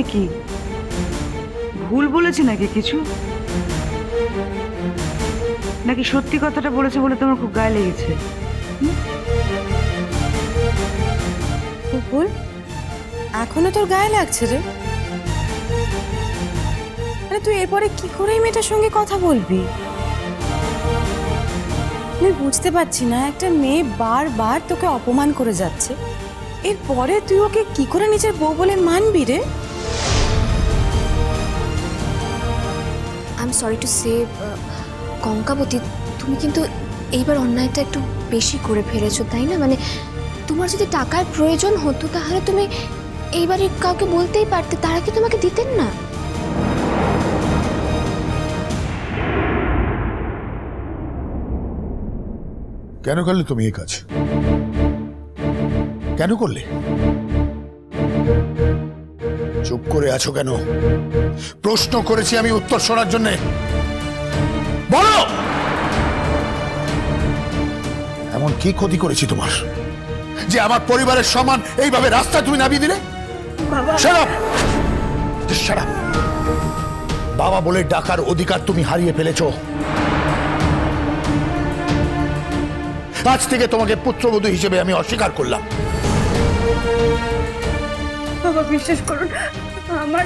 এ কি ভুল বলেছি নাকি কিছু, নাকি সত্যি কথাটা বলেছে বলে তোমার খুব গায়ে লেগেছে? ভুল এখনো তোর গায়ে লাগছে রে? আরে তুই এরপরে কি করে এই মেয়েটার সঙ্গে কথা বলবি? আমি বুঝতে পারছি না, একটা মেয়ে বারবার তোকে অপমান করে যাচ্ছে, এরপরে তুই ওকে কি করে নিজের বউ বলে মানবি রে? I am sorry to say Kankabati, তুমি কিন্তু এইবার অন্যায়টা একটু বেশি করে ফেলেছো, তাই না? মানে তোমার যদি টাকার প্রয়োজন হতো তাহলে তুমি এইবারে কাউকে বলতেই পারতে, তারা কি তোমাকে দিতেন না? কেন করলে তুমি এই কাজ? কেন করলে? চুপ করে আছো কেন? প্রশ্ন করেছি আমি, উত্তর শোনার জন্য বলো। এমন কি ক্ষতি করেছি তোমার যে আমার পরিবারের সম্মান এইভাবে রাস্তায় তুমি নামিয়ে দিলে? Shut up! Just shut up! বাবা বলে ডাকার অধিকার তুমি হারিয়ে ফেলেছো। আজ থেকে তোমাকে পুত্রবধূ হিসেবে আমি অস্বীকার করলাম। বাবা বিশ্বাস করুন, আমার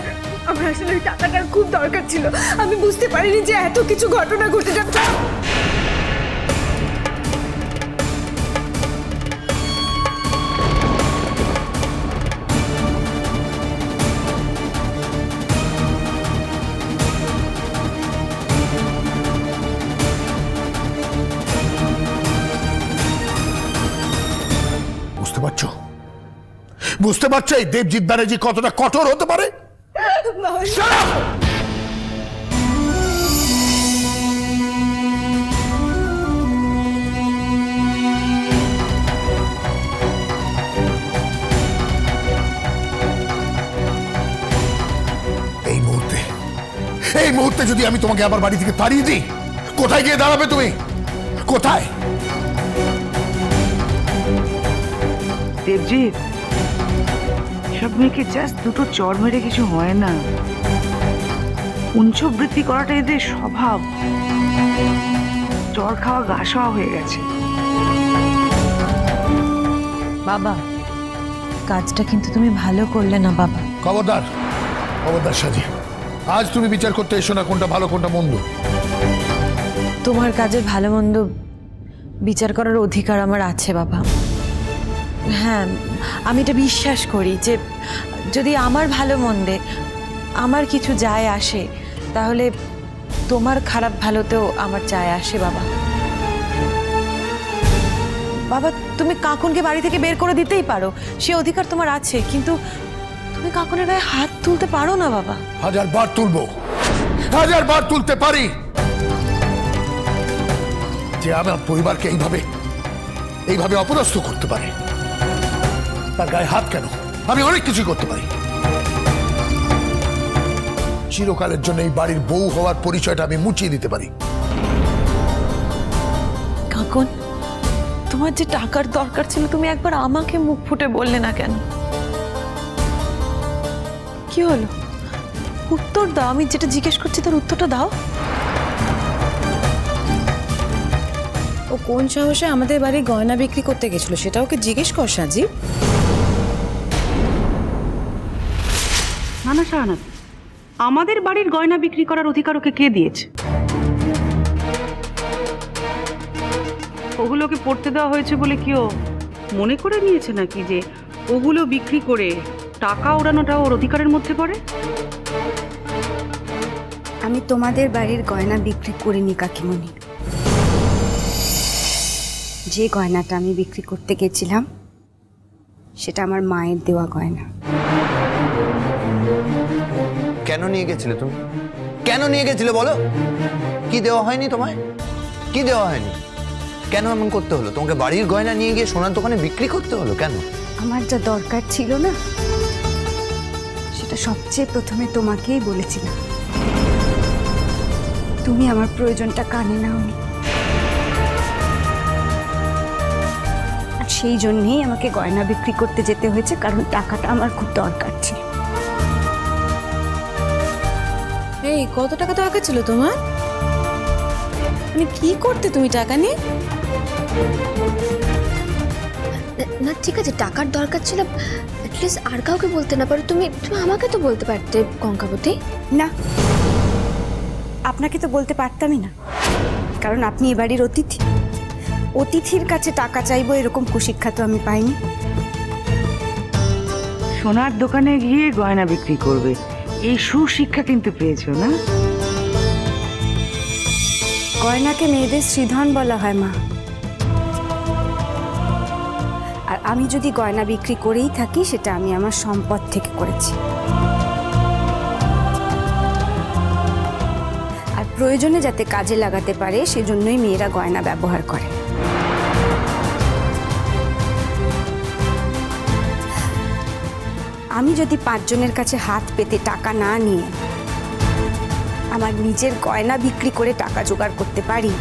আসলে ওই টাকাটার খুব দরকার ছিল। আমি বুঝতে পারিনি যে এত কিছু ঘটনা ঘটে যাচ্ছে। বুঝতে পারছো এই দেবজিৎ ব্যানার্জি কতটা কঠোর হতে পারে? এই মুহূর্তে যদি আমি তোমাকে আবার বাড়ি থেকে তাড়িয়ে দিই, কোথায় গিয়ে দাঁড়াবে তুমি? কোথায়? দেবজিৎ, সব মেয়েকে জাস্ট দুটো চড় মেরে কিছু হয় না। উঞ্চবৃত্তি করাটা এদের স্বভাব। চড় খাওয়া গা শোয়া হয়ে গেছে। বাবা, কাজটা কিন্তু তুমি ভালো করলে না বাবা। খবরদার, খবরদার সাজি। আজ তুমি বিচার করতে এসো না কোনটা ভালো কোনটা মন্দ। তোমার কাজের ভালো মন্দ বিচার করার অধিকার আমার আছে বাবা। হ্যাঁ, আমি এটা বিশ্বাস করি যে যদি আমার ভালো মন্দে আমার কিছু যায় আসে, তাহলে তোমার খারাপ ভালোতেও আমার যায় আসে বাবা। বাবা, তুমি কাকুনকে বাড়ি থেকে বের করে দিতেই পারো, সে অধিকার তোমার আছে, কিন্তু তুমি কাকুনের গায়ে হাত তুলতে পারো না বাবা। 1000 বার তুলবো, 1000 বার তুলতে পারি। যে আমার পরিবারকে এইভাবে অপদস্থ করতে পারে, তার গায়ে হাত কেন? আমি অনেক কিছু করতে পারি। চিরকালের জন্য এই বাড়ির বউ হওয়ার পরিচয়টা আমি মুছিয়ে দিতে পারি। কাকুন, তোমার যে টাকার দরকার ছিল তুমি একবার আমাকে মুখ ফুটে বললে না কেন? কি হলো? উত্তর দাও, আমি যেটা জিজ্ঞেস করছি তার উত্তরটা দাও। ও কোন সাহসে আমাদের বাড়ি গয়না বিক্রি করতে গেছিল সেটা ওকে জিজ্ঞেস কর সাজি। না না শাহানাত, আমাদের বাড়ির গয়না বিক্রি করার অধিকার ওকে কে দিয়েছে? ওগুলোকে পড়তে দেওয়া হয়েছে বলে কেউ মনে করে নিয়েছে নাকি যে ওগুলো বিক্রি করে টাকা ওড়ানোটা ওর অধিকারের মধ্যে পড়ে? আমি তোমাদের বাড়ির গয়না বিক্রি করিনি কাকিমণি। যে গয়নাটা আমি বিক্রি করতে গেছিলাম সেটা আমার মায়ের দেওয়া গয়না। কেন নিয়ে গেছিলে তুমি? কেন নিয়ে গেছিলে বলো? কি দেওয়া হয়নি তোমায়? কি দেওয়া হয়নি? কেন এমন করতে হলো? তোমাকে বাড়ির গয়না নিয়ে গিয়ে সোনার দোকানে বিক্রি করতে হলো কেন? আমার যা দরকার ছিল না সেটা সবচেয়ে প্রথমে তোমাকেই বলেছিলাম। তুমি আমার প্রয়োজনটা কানে নাওনি, আর সেই জন্যেই আমাকে গয়না বিক্রি করতে যেতে হয়েছে, কারণ টাকাটা আমার খুব দরকার ছিল। এই কত টাকা দরকার ছিল তোমার? মানে কি করতে তুমি টাকা নিয়ে? না ঠিক আছে, টাকার দরকার ছিল, অ্যাটলিস্ট আর কাউকে বলতে না পারো, তুমি তুমি আমাকে তো বলতে পারতে কঙ্কাবতী। না, আপনাকে তো বলতে পারতামই না, কারণ আপনি এ বাড়ির অতিথি। অতিথির কাছে টাকা চাইবো এরকম কুশিক্ষা তো আমি পাইনি। সোনার দোকানে গিয়ে গয়না বিক্রি করবে, এই সুশিক্ষা কিন্তু পেয়েছো না? গয়নাকে মেয়েদের শ্রীধন বলা হয় মা। আর আমি যদি গয়না বিক্রি করেই থাকি, সেটা আমি আমার সম্পদ থেকে করেছি। আর প্রয়োজনে যাতে কাজে লাগাতে পারে সেজন্যই মেয়েরা গয়না ব্যবহার করে। আমি যদি 5 জনের কাছে হাত পেতে টাকা না নিয়ে আমার নিজের গয়না বিক্রি করে টাকা জোগাড় করতে পারি,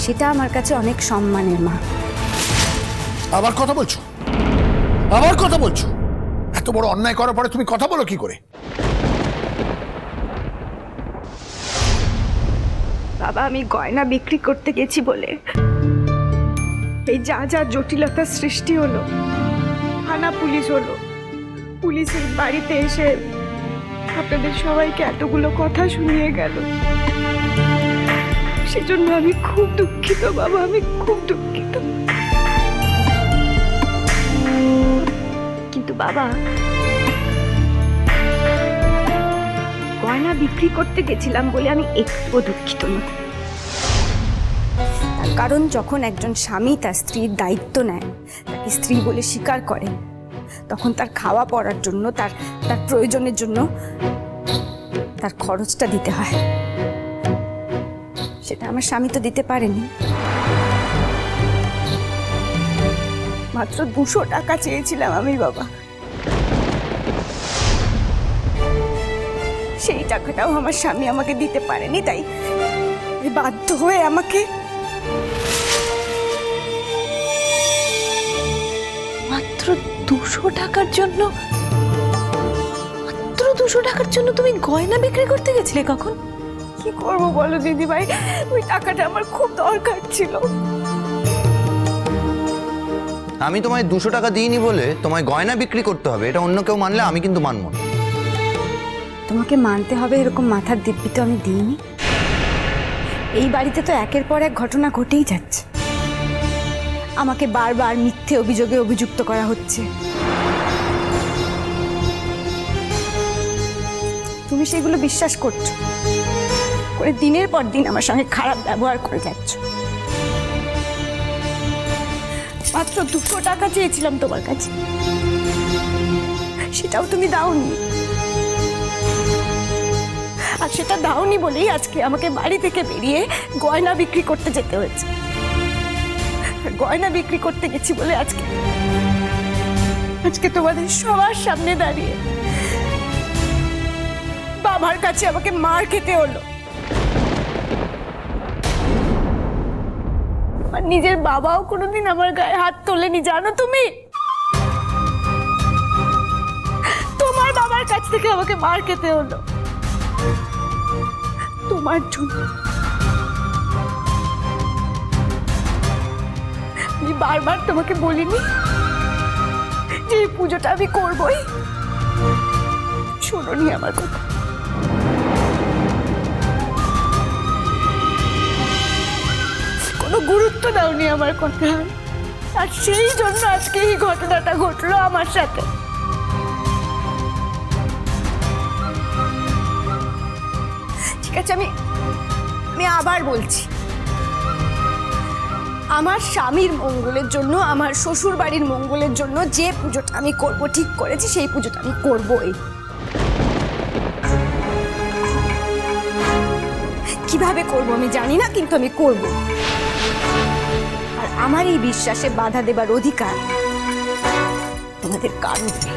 সেটা আমার কাছে অনেক সম্মানের মা। আবার কথা বলছো? আবার কথা বলছো? এত বড় অন্যায় করার পরে তুমি কথা বলো কি করে? বাবা, আমি গয়না বিক্রি করতে গেছি বলে এই যা যা জটিলতার সৃষ্টি হলো, থানা পুলিশ হলো, পুলিশের বাড়িতে এসে আপনাদের সবাইকে এতগুলো কথা শুনিয়ে গেল, সেজন্য আমি খুব দুঃখিত বাবা, আমি খুব দুঃখিত। কিন্তু বাবা, গয়না বিক্রি করতে গেছিলাম বলে আমি একটুও দুঃখিত না। তার কারণ যখন একজন স্বামী তার স্ত্রীর দায়িত্ব নেয়, তাকে স্ত্রী বলে স্বীকার করে, তখন তার খাওয়া পড়ার জন্য, তার তার প্রয়োজনের জন্য তার খরচটা দিতে হয়। সেটা আমার স্বামী তো দিতে পারেনি। মাত্র 200 টাকা চেয়েছিলাম আমি বাবা, সেই টাকাটাও আমার স্বামী আমাকে দিতে পারেনি, তাই বাধ্য হয়ে আমাকে মাত্র 200 টাকার জন্য, মাত্র 200 টাকার জন্য তুমি গয়না বিক্রি করতে গেছিলে কখন? কি করবো বলো দিদি ভাই, ওই টাকাটা আমার খুব দরকার ছিল। আমি তোমায় 200 টাকা দিইনি বলে তোমায় গয়না বিক্রি করতে হবে, এটা অন্য কেউ মানলে আমি কিন্তু মানব না। তোমাকে মানতে হবে এরকম মাথার দিব্যি তো আমি দিইনি। এই বাড়িতে তো একের পর এক ঘটনা ঘটেই যাচ্ছে, আমাকে বারবার মিথ্যে অভিযোগে অভিযুক্ত করা হচ্ছে। তুমি সেগুলো বিশ্বাস করছো, করে দিনের পর দিন আমার সঙ্গে খারাপ ব্যবহার করে যাচ্ছ। মাত্র 200 টাকা চেয়েছিলাম তোমার কাছে, সেটাও তুমি দাওনি। আর সেটা দাওনি বলেই আজকে আমাকে বাড়ি থেকে বেরিয়ে গয়না বিক্রি করতে যেতে হয়েছে। আর গয়না বিক্রি করতে গেছি বলে আজকে তোমাদের সবার সামনে দাঁড়িয়ে বাবার কাছে আমাকে মার খেতে হলো। আর নিজের বাবাও কোনোদিন আমার গায়ে হাত তোলেনি, জানো তুমি? তোমার বাবার কাছ থেকে আমাকে মার খেতে হলো তোমার জন্য। আমি বারবার তোমাকে বলিনি যে এই পুজোটা আমি করবই? শোনোনি আমার কথা। কোনো গুরুত্ব দাওনি আমার কথা, আর সেই জন্য আজকে এই ঘটনাটা ঘটলো আমার সাথে। ঠিক আছে, আমি আবার বলছি, আমার স্বামীর মঙ্গলের জন্য, আমার শ্বশুর বাড়ির মঙ্গলের জন্য যে পুজোটা আমি করব ঠিক করেছি, সেই পুজোটা আমি করবই। কিভাবে করব আমি জানি না, কিন্তু আমি করব। আর আমার এই বিশ্বাসে বাধা দেবার অধিকার তোমাদের কারণ নেই।